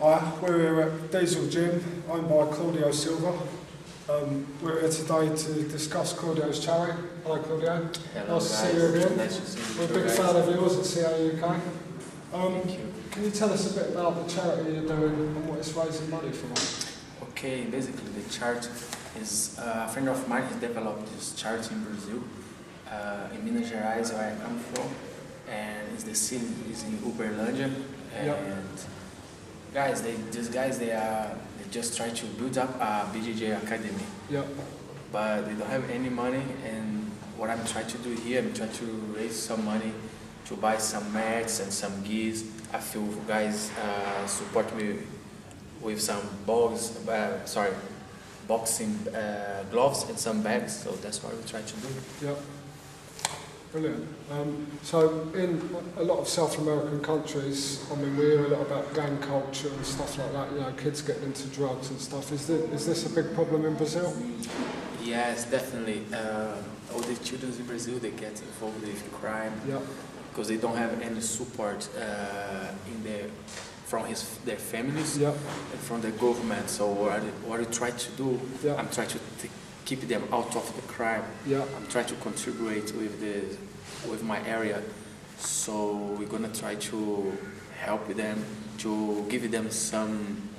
Hi, we're here at Diesel Gym, owned by Claudio Silva. We're here today to discuss Claudio's charity. Hello Claudio. Hello, nice to see you again. Nice to see you. We're a big fan of yours at C.A.U.K. Thank you. Can you tell us a bit about the charity you're doing and what it's raising money for? Okay, basically the charity is a friend of mine has developed this charity in Brazil, in Minas Gerais, where I come from, and the city is in Uberlândia. And these guys they just try to build up a BJJ academy. Yep. But they don't have any money, and what I'm trying to do here, I'm trying to raise some money to buy some mats and some gis. A few guys support me with some boxing gloves and some bags, so that's what we try to do. Yep. Brilliant. So in a lot of South American countries, I mean, we hear a lot about gang culture and stuff like that, you know, kids getting into drugs and stuff. Is this a big problem in Brazil? Yes, definitely. All the children in Brazil, they get involved with crime. Yep. Because they don't have any support from their families. Yep. And from the government. So what I try to do, yep. I'm trying to keep them out of the crime. Yep. I'm trying to contribute with my area. So we're gonna try to help them, to give them some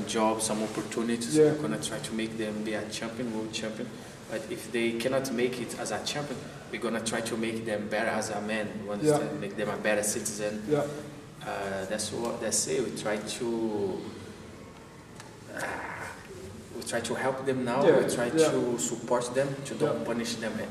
jobs, some opportunities. Yeah. We're gonna try to make them be a champion, world champion. But if they cannot make it as a champion, we're gonna try to make them better as a man. You understand? Yeah. Make them a better citizen. Yeah. That's it. We try to help them now. Yeah. We try to support them, to don't punish them in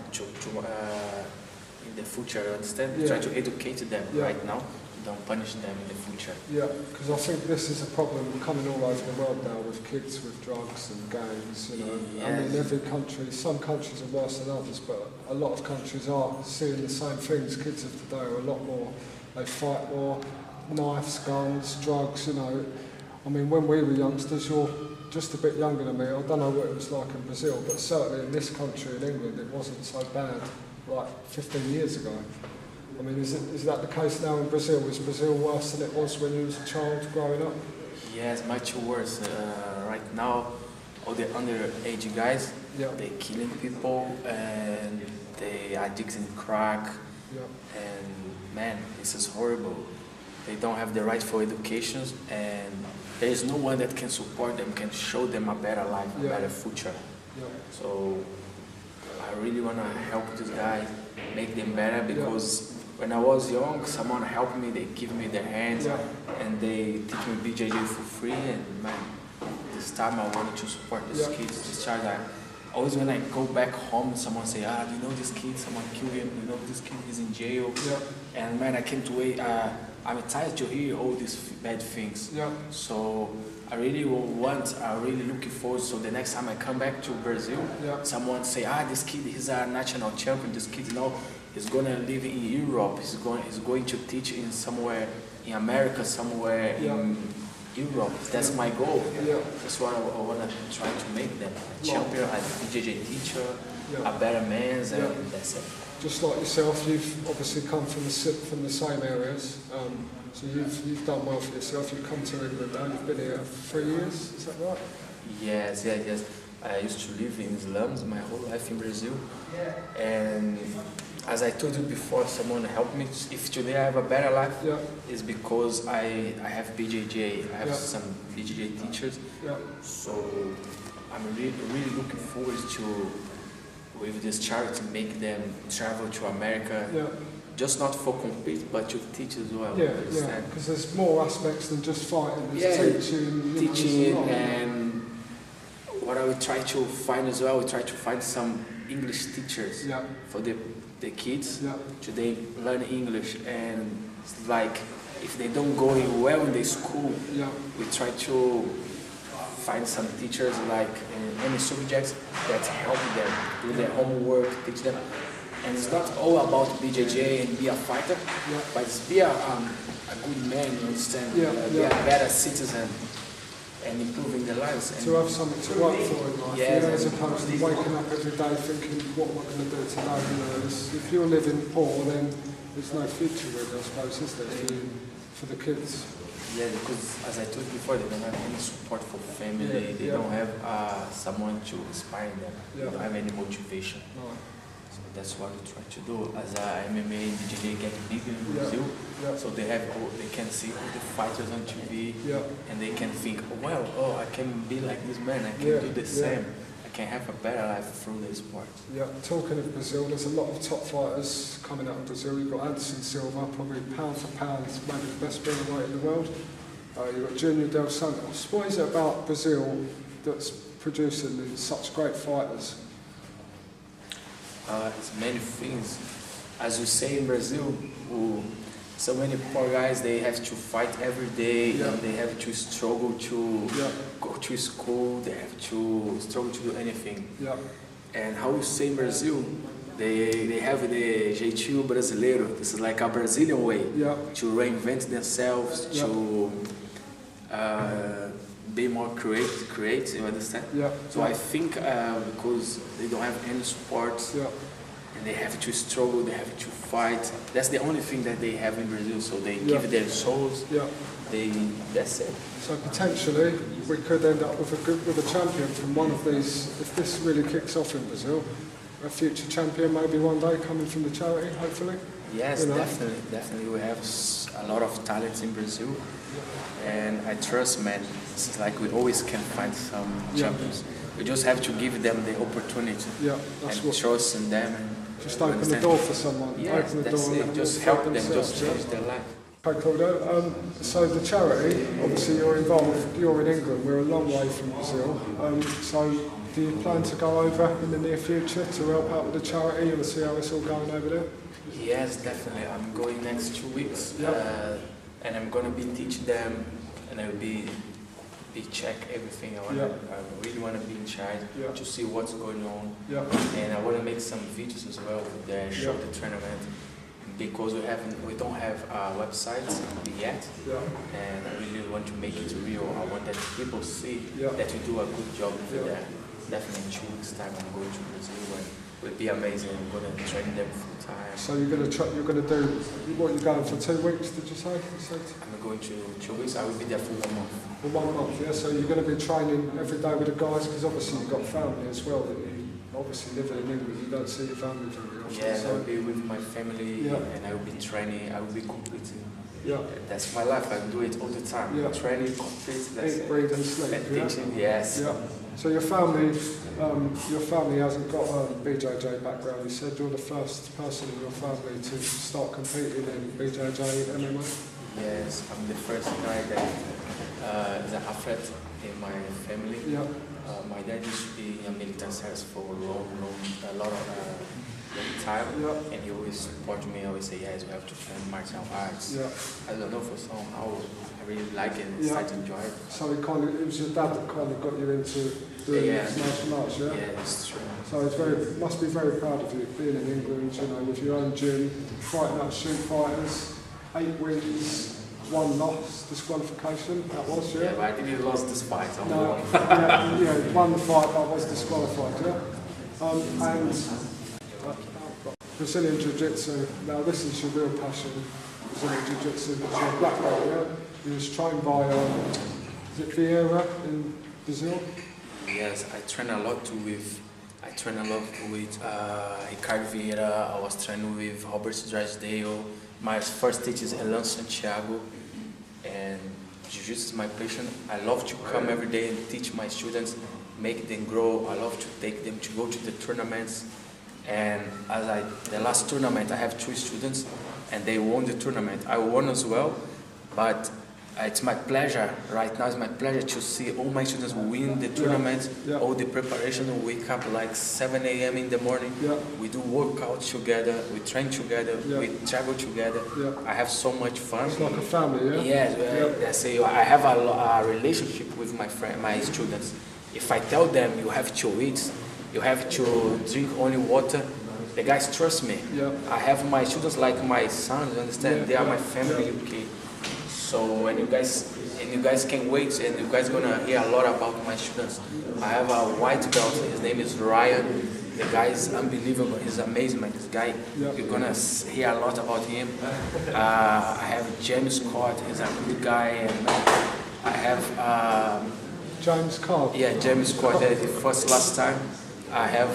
the future. You understand? We try to educate them right now. Don't punish them in the future. Yeah, because I think this is a problem coming all over the world now with kids with drugs and gangs. You know, yes. I mean, every country, some countries are worse than others, but a lot of countries are seeing the same things. Kids of today are a lot more. They fight more, knives, guns, drugs. You know, I mean, when we were youngsters, you're just a bit younger than me. I don't know what it was like in Brazil, but certainly in this country, in England, it wasn't so bad like 15 years ago. I mean, is that the case now in Brazil? Is Brazil worse than it was when you was a child growing up? Yes, much worse. Right now, all the underage guys, they're killing people and they are addicted to crack. And man, this is horrible. They don't have the right for education, and there is no one that can support them, can show them a better life, a better future. So I really want to help these guys, make them better, because when I was young, someone helped me, they give me their hands, and they teach me BJJ for free, and man, this time I wanted to support these kids, this child. Always when I go back home, someone say, do you know this kid, someone killed him, you know this kid is in jail, and man, I can't wait, I'm tired to hear all these bad things. So I really looking forward, so the next time I come back to Brazil, someone say, this kid is a national champion, this kid, you know, he's gonna live in Europe, he's going to teach in somewhere in America, somewhere in Europe. That's my goal. That's what I wanna try to make them. A champion, a BJJ teacher, a better man, and that's it. Just like yourself, you've obviously come from the same areas, so you've done well for yourself. You've come to England now, you've been here 3 years, is that right? Yes. I used to live in slums my whole life in Brazil, and as I told you before, someone helped me. If today I have a better life, it's because I have BJJ. I have some BJJ teachers, so I'm really looking forward to, with this charity, make them travel to America, just not for compete, but to teach as well. Because there's more aspects than just fighting. There's teaching, and what I would try to find as well, we try to find some English teachers for the kids to they learn English, and it's like if they don't go well in the school, we try to find some teachers like in any subjects that help them do their homework, teach them. And it's not all about BJJ and be a fighter, but it's be a good man, you understand? Be a better citizen and improving their lives. And to have something to work for in life, as opposed to waking up every day thinking, what am I going to do today? You know, if you're living poor, then there's no future really, I suppose, is there, for the kids? Yeah, because as I told you before, they don't have any support for family. They don't have someone to inspire them. They don't have any motivation. No. So that's what we try to do. As MMA and BJJ get bigger in Brazil, so they can see all the fighters on TV, and they can think, oh, I can be like this man. I can do the same. I can have a better life through the sport. Yeah, talking of Brazil, there's a lot of top fighters coming out of Brazil. You've got Anderson Silva, probably pound for pound, maybe the best bantamweight in the world. You've got Junior Del Santos. What is it about Brazil that's producing such great fighters? It's many things. As you say in Brazil, so many poor guys, they have to fight every day, and they have to struggle to go to school, they have to struggle to do anything. And how you say in Brazil, they have the jeitinho brasileiro. This is like a Brazilian way to reinvent themselves, to be more creative, you understand? So I think because they don't have any support, and they have to struggle, they have to fight. That's the only thing that they have in Brazil. So they give their souls. That's it. So potentially we could end up with a champion from one of these. If this really kicks off in Brazil, a future champion maybe one day coming from the charity, hopefully. Yes, definitely. We have a lot of talents in Brazil, and I trust, man. It's like we always can find some champions. We just have to give them the opportunity and trust in them. And just open the door for someone. Yes, open the that's door it. Just help them, just change their life. Okay, Claudio. So the charity, obviously you're involved, you're in England, we're a long way from Brazil. So do you plan to go over in the near future to help out with the charity or see how it's all going over there? Yes, definitely. I'm going next 2 weeks, and I'm going to be teaching them, and I will be check everything. I really want to be in charge to see what's going on, and I want to make some videos as well with the show the tournament, because we don't have a website yet, and I really want to make it real. I want that people see that we do a good job over there. Definitely in 2 weeks' time I'm going to Brazil, and it will be amazing. I'm going to train them full time. So you're going to do what? You're going for 2 weeks? Did you say? I'm going to 2 weeks. I will be there for 1 month. For 1 month, yeah. So you're going to be training every day with the guys, because obviously you've got family as well. That you obviously live in England. You don't see your family very often. Yeah, so I'll be with my family, and I will be training. I will be competing. That's my life. I do it all the time. Training, compete. Eat, breathe, and sleep. And teaching. Yes. So your family hasn't got a BJJ background. You said you're the first person in your family to start competing in BJJ MMA. Yes, I'm the first guy that is an athlete in my family. My dad used to be a military service for a lot of time, and he always supported me. Always say, "Yes, we have to train martial arts." I don't know, for somehow I really like it and started to enjoy it. So it was your dad that kind of got you into doing martial arts, yeah? Yeah, it's true. So it's must be very proud of you being in England, you know, with your own gym, fighting out shoot fighters, 8 wins. 1 loss, disqualification, that was, Yeah, but I didn't lose this fight. No, won the fight but was disqualified, and Brazilian Jiu Jitsu, now this is your real passion, Brazilian Jiu Jitsu, it's your black belt, You was trained by, is it Vieira in Brazil? Yes, I train a lot with Ricardo Vieira. I was training with Robert Drysdale. My first teacher is Elan Santiago, and Jiu-Jitsu is my passion. I love to come every day and teach my students, make them grow. I love to take them to go to the tournaments. And the last tournament, I have 2 students, and they won the tournament. I won as well, but it's my pleasure, right now it's my pleasure to see all my students win the tournament, all the preparation. We wake up like 7 a.m. in the morning, we do workouts together, we train together, we travel together. I have so much fun. It's like a family, Yes, I have a relationship with my students. If I tell them you have to eat, you have to drink only water, the guys trust me. I have my students like my sons, you understand? They are my family, okay? So and you guys can wait, and you guys gonna hear a lot about my students. I have a white belt. His name is Ryan. The guy is unbelievable. He's amazing, man. This guy, you're gonna hear a lot about him. I have James Scott. He's a good guy, and I have James Scott. Yeah, James Scott. The first last time. I have.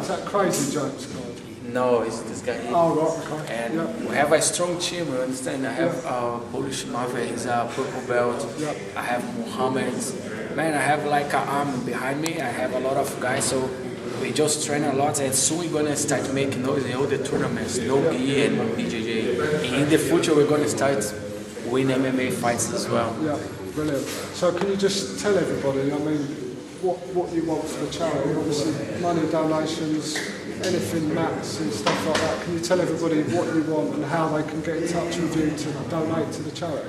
Is that crazy, James Scott? No, it's this guy. Oh, right, okay. And we have a strong team, you understand? I have Polish Mafia, he's a purple belt. I have Mohammed. Man, I have like an army behind me. I have a lot of guys, so we just train a lot, and soon we're gonna start making noise in all the tournaments, no gi and BJJ. In the future, we're gonna start winning MMA fights as well. Yeah, brilliant. So can you just tell everybody, I mean, what you want for the charity? Obviously, money donations, anything, mats and stuff like that. Can you tell everybody what you want and how they can get in touch with you to donate to the charity?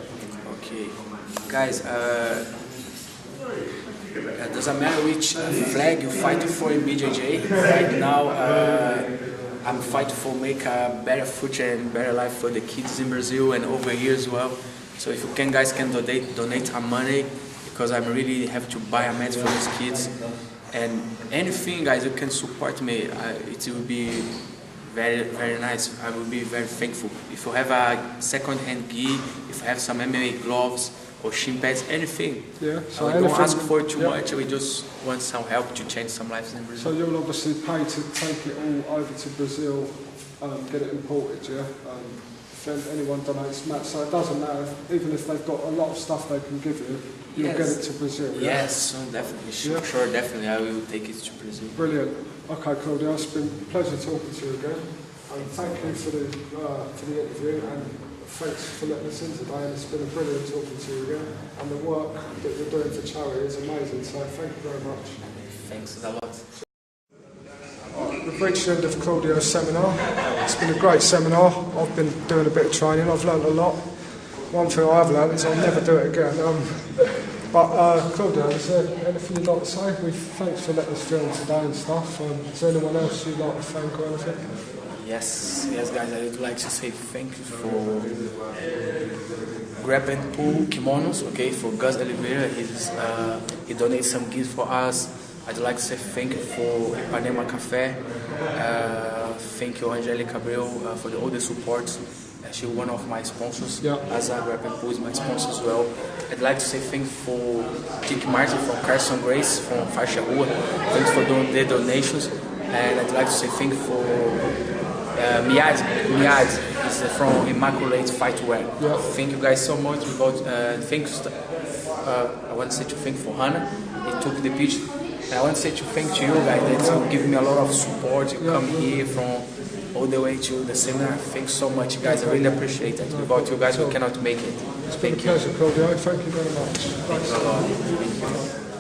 Okay, guys, it doesn't matter which flag you fight for in BJJ. Right now, I'm fighting for make a better future and better life for the kids in Brazil and over here as well. So if you can, guys can donate some money, because I really have to buy a mat for these kids. And anything, guys, you can support me. It will be very, very nice. I will be very thankful. If you have a second-hand gi, if you have some MMA gloves or shin pads, anything. Yeah. So we don't ask for too much. We just want some help to change some lives in Brazil. So you'll obviously pay to take it all over to Brazil, get it imported, yeah. If anyone donates mats, so it doesn't matter. Even if they've got a lot of stuff they can give you, you'll get it to Brazil. Yeah? Yes, so definitely, sure, definitely, I will take it to Brazil. Brilliant. Okay, Claudio, it's been a pleasure talking to you again. And thank you for the interview, and thanks for letting us in today. And it's been a brilliant talking to you again. And the work that you're doing for charity is amazing. So thank you very much. Thanks a lot. We've reached the end of Claudio's seminar. It's been a great seminar. I've been doing a bit of training. I've learned a lot. One thing I've learned is I'll never do it again. Claudio, is there anything you'd like to say? Thanks for letting us film today and stuff. Is there anyone else you'd like to thank or anything? Yes, guys, I would like to say thank you for Grab and Pull Kimonos, okay, for Gus Oliveira. He donated some gifts for us. I'd like to say thank you for Ipanema Café. Thank you, Angelica Abreu, for all the support. She's one of my sponsors. As a Grab and Pull is my sponsor as well. I'd like to say thank you for Kiki Martin from Carson Grace from Faixa Rua. Thanks for the donations. And I'd like to say thank you for Miad is from Immaculate Fightwear. Thank you guys so much. I want to say thank you for Hannah. He took the pitch. And I want to say thank you guys that give me a lot of support. You come here from all the way to the seminar. Thanks so much, guys. I really appreciate it. Without you guys, we cannot make it. It's been a pleasure, Claudio. Thank you very much. Thanks a lot. Thank you.